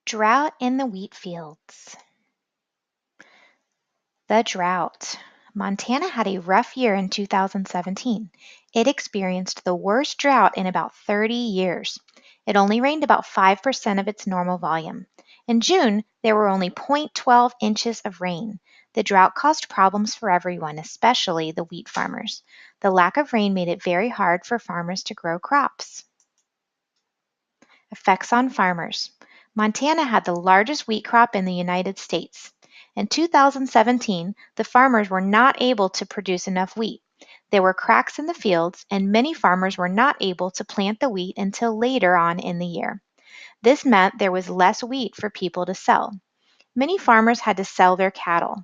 Drought in the wheat fields. The drought. Montana had a rough year in 2017. It experienced the worst drought in about 30 years. It only rained about 5% of its normal volume. In June, there were only 0.12 inches of rain. The drought caused problems for everyone, especially the wheat farmers. The lack of rain made it very hard for farmers to grow crops. Effects on farmers. Montana had the largest wheat crop in the United States. In 2017, the farmers were not able to produce enough wheat. There were cracks in the fields, and many farmers were not able to plant the wheat until later on in the year. This meant there was less wheat for people to sell. Many farmers had to sell their cattle.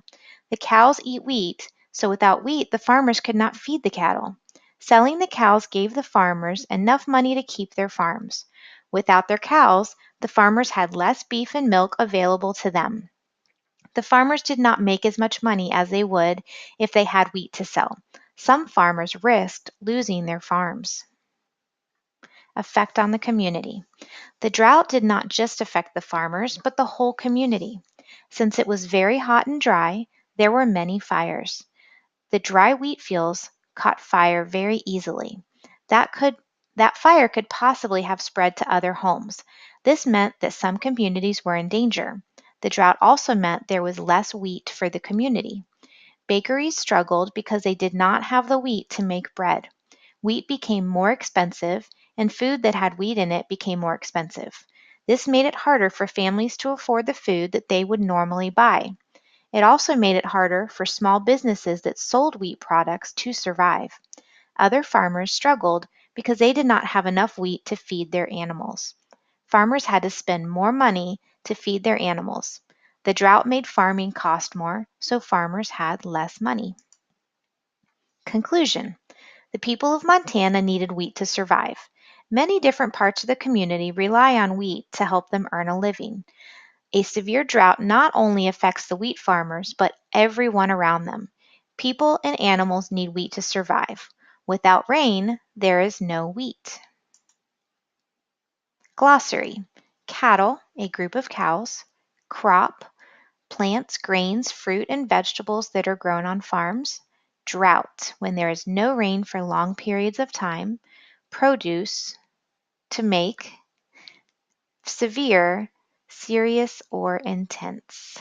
The cows eat wheat, so without wheat, the farmers could not feed the cattle. Selling the cows gave the farmers enough money to keep their farms. Without their cows, the farmers had less beef and milk available to them. The farmers did not make as much money as they would if they had wheat to sell. Some farmers risked losing their farms. Effect on the community. The drought did not just affect the farmers, but the whole community. Since it was very hot and dry, there were many fires. The dry wheat fields caught fire very easily. That fire could possibly have spread to other homes. This meant that some communities were in danger. The drought also meant there was less wheat for the community. Bakeries struggled because they did not have the wheat to make bread. Wheat became more expensive, and food that had wheat in it became more expensive. This made it harder for families to afford the food that they would normally buy. It also made it harder for small businesses that sold wheat products to survive. Other farmers struggled because they did not have enough wheat to feed their animals. Farmers had to spend more money to feed their animals. The drought made farming cost more, so farmers had less money. Conclusion. The people of Montana needed wheat to survive. Many different parts of the community rely on wheat to help them earn a living. A severe drought not only affects the wheat farmers, but everyone around them. People and animals need wheat to survive. Without rain, there is no wheat. Glossary. Cattle, a group of cows. Crop, plants, grains, fruit, and vegetables that are grown on farms. Drought, when there is no rain for long periods of time. Produce, to make. Severe, serious, or intense.